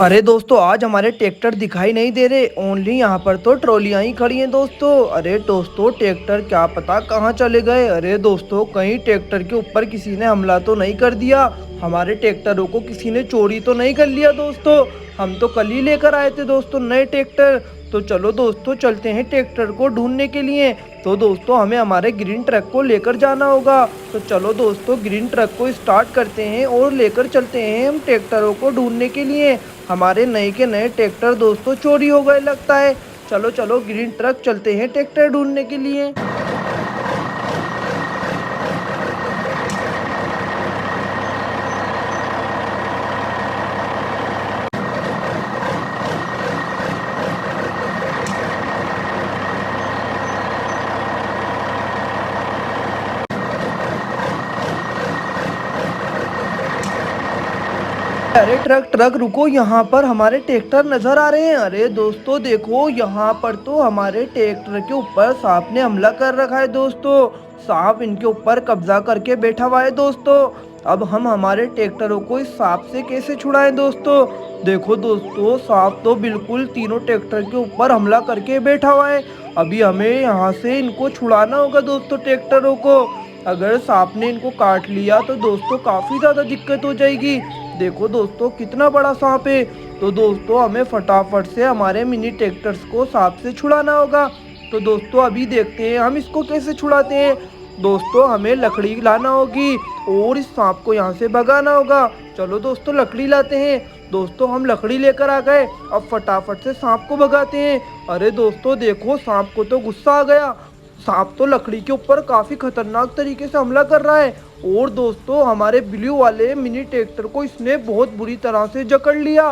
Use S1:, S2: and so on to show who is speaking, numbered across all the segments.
S1: अरे दोस्तों, आज हमारे ट्रैक्टर दिखाई नहीं दे रहे। ओनली यहाँ पर तो ट्रॉलियां ही खड़ी हैं दोस्तों। अरे दोस्तों, ट्रैक्टर क्या पता कहाँ चले गए। अरे दोस्तों, कहीं ट्रैक्टर के ऊपर किसी ने हमला तो नहीं कर दिया। हमारे ट्रैक्टरों को किसी ने चोरी तो नहीं कर लिया दोस्तों। हम तो कल ही लेकर आए थे दोस्तों नए ट्रैक्टर। तो चलो दोस्तों, चलते हैं ट्रैक्टर को ढूंढने के लिए। तो दोस्तों, हमें हमारे ग्रीन ट्रक को लेकर जाना होगा। तो चलो दोस्तों, ग्रीन ट्रक को स्टार्ट करते हैं और लेकर चलते हैं हम ट्रैक्टरों को ढूंढने के लिए। हमारे नए के नए ट्रैक्टर दोस्तों चोरी हो गए लगता है। चलो चलो, ग्रीन ट्रक चलते हैं ट्रैक्टर ढूंढने के लिए। अरे ट्रक ट्रक रुको, यहाँ पर हमारे ट्रैक्टर नजर आ रहे हैं। अरे दोस्तों देखो, यहाँ पर तो हमारे ट्रैक्टर के ऊपर सांप ने हमला कर रखा है दोस्तों। सांप इनके ऊपर कब्जा करके बैठा हुआ है दोस्तों। अब हम हमारे ट्रैक्टरों को इस सांप से कैसे छुड़ाएं दोस्तों। देखो दोस्तों, सांप तो बिल्कुल तीनों ट्रैक्टर के ऊपर हमला करके बैठा हुआ है। अभी हमें यहाँ से इनको छुड़ाना होगा दोस्तों ट्रैक्टरों को। अगर सांप ने इनको काट लिया तो दोस्तों काफी ज्यादा दिक्कत हो जाएगी। देखो दोस्तों, कितना बड़ा सांप है। तो दोस्तों, हमें फटाफट से हमारे मिनी ट्रैक्टर्स को सांप से छुड़ाना होगा। तो दोस्तों, अभी देखते हैं हम इसको कैसे छुड़ाते हैं। दोस्तों, हमें लकड़ी लाना होगी और इस सांप को यहाँ से भगाना होगा। चलो दोस्तों, लकड़ी लाते हैं। दोस्तों, हम लकड़ी लेकर आ गए। अब फटाफट से सांप को भगाते हैं। अरे दोस्तों देखो, सांप को तो गुस्सा आ गया। सांप तो लकड़ी के ऊपर काफी खतरनाक तरीके से हमला कर रहा है। और दोस्तों, हमारे ब्लू वाले मिनी ट्रैक्टर को इसने बहुत बुरी तरह से जकड़ लिया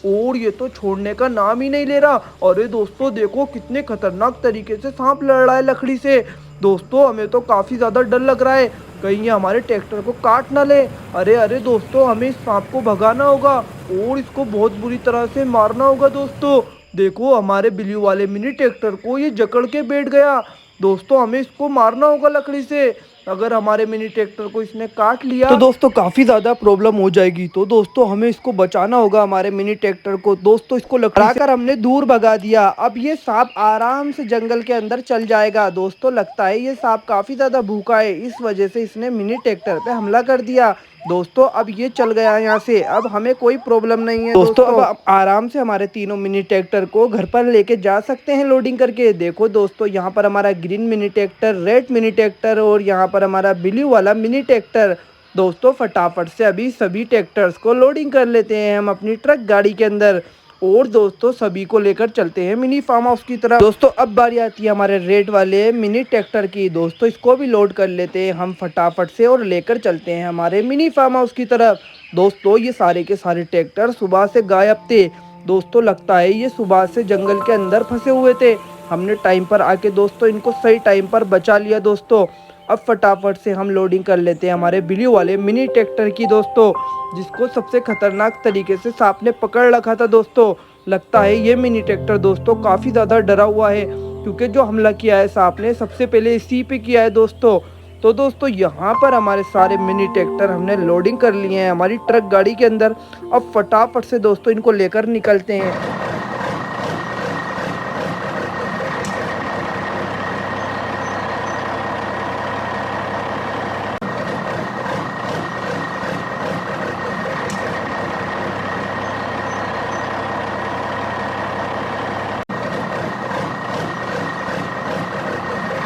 S1: और ये तो छोड़ने का नाम ही नहीं ले रहा। अरे दोस्तों देखो, कितने खतरनाक तरीके से सांप लड़ रहा है लकड़ी से। दोस्तों, हमें तो काफी ज्यादा डर लग रहा है, कहीं ये हमारे ट्रैक्टर को काट ना ले। अरे अरे दोस्तों, हमें इस सांप को भगाना होगा और इसको बहुत बुरी तरह से मारना होगा दोस्तों। देखो, हमारे ब्लू वाले मिनी ट्रैक्टर को ये जकड़ के बैठ गया। दोस्तों, हमें इसको मारना होगा लकड़ी से। अगर हमारे मिनी ट्रैक्टर को इसने काट लिया तो दोस्तों काफी ज्यादा प्रॉब्लम हो जाएगी। तो दोस्तों, हमें इसको बचाना होगा हमारे मिनी ट्रैक्टर को। दोस्तों, इसको लकड़ा कर हमने दूर भगा दिया। अब ये सांप आराम से जंगल के अंदर चल जाएगा। दोस्तों, लगता है ये सांप काफी ज्यादा भूखा है, इस वजह से इसने मिनी ट्रैक्टर पे हमला कर दिया। दोस्तों, अब ये चल गया यहाँ से, अब हमें कोई प्रॉब्लम नहीं है दोस्तों। अब आराम से हमारे तीनों मिनी ट्रैक्टर को घर पर लेके जा सकते हैं लोडिंग करके। देखो दोस्तों, यहाँ पर हमारा green mini tractor, red mini tractor और यहाँ पर हमारा ब्लू वाला मिनी ट्रैक्टर। दोस्तों, फटाफट से अभी सभी ट्रैक्टर्स को लोडिंग कर लेते हैं हम अपनी ट्रक गाड़ी के अंदर। और दोस्तों, सभी को लेकर चलते हैं मिनी फार्म हाउस की तरफ। दोस्तों, अब बारी आती है हमारे रेड वाले मिनी ट्रैक्टर की। दोस्तों, इसको भी लोड कर लेते हैं हम फटाफट से और लेकर चलते हैं हमारे मिनी फार्म हाउस की तरफ। दोस्तों, ये सारे के सारे ट्रैक्टर सुबह से गायब थे। दोस्तों, लगता है ये सुबह से जंगल के अंदर फंसे हुए थे। हमने टाइम पर आके दोस्तों इनको सही टाइम पर बचा लिया दोस्तों। अब फटाफट से हम लोडिंग कर लेते हैं हमारे ब्लू वाले मिनी ट्रैक्टर की दोस्तों, जिसको सबसे खतरनाक तरीके से सांप ने पकड़ रखा था दोस्तों। लगता है ये मिनी ट्रैक्टर दोस्तों काफ़ी ज़्यादा डरा हुआ है, क्योंकि जो हमला किया है सांप ने सबसे पहले इसी पे किया है दोस्तों। तो दोस्तों, यहाँ पर हमारे सारे मिनी ट्रैक्टर हमने लोडिंग कर लिए हैं हमारी ट्रक गाड़ी के अंदर। अब फटाफट से दोस्तों इनको लेकर निकलते हैं।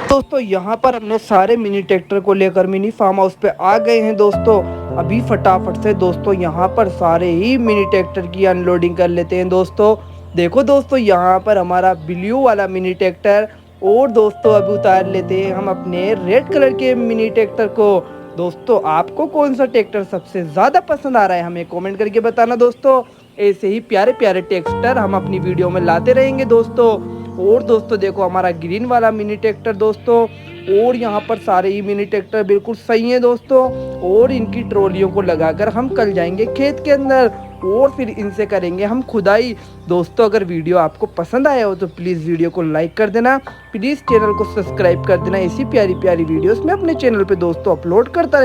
S1: दोस्तों, यहाँ पर हमने सारे मिनी ट्रैक्टर को लेकर मिनी फार्म हाउस पे आ गए हैं दोस्तों। अभी फटाफट से दोस्तों यहाँ पर सारे ही मिनी ट्रैक्टर की अनलोडिंग कर लेते हैं दोस्तों। देखो दोस्तों, यहाँ पर हमारा ब्लू वाला मिनी ट्रैक्टर और दोस्तों अभी उतार लेते हैं हम अपने रेड कलर के मिनी ट्रैक्टर को। दोस्तों, आपको कौन सा ट्रैक्टर सबसे ज़्यादा पसंद आ रहा है हमें कॉमेंट करके बताना दोस्तों। ऐसे ही प्यारे प्यारे ट्रैक्टर हम अपनी वीडियो में लाते रहेंगे दोस्तों। और दोस्तों देखो, हमारा ग्रीन वाला मिनी ट्रैक्टर दोस्तों, और यहाँ पर सारे ही मिनी ट्रैक्टर बिल्कुल सही हैं दोस्तों। और इनकी ट्रॉलियों को लगाकर हम कल जाएंगे खेत के अंदर और फिर इनसे करेंगे हम खुदाई। दोस्तों, अगर वीडियो आपको पसंद आया हो तो प्लीज़ वीडियो को लाइक कर देना, प्लीज़ चैनल को सब्सक्राइब कर देना। ऐसी प्यारी प्यारी वीडियोस मैं अपने चैनल पे दोस्तों अपलोड करता रहे।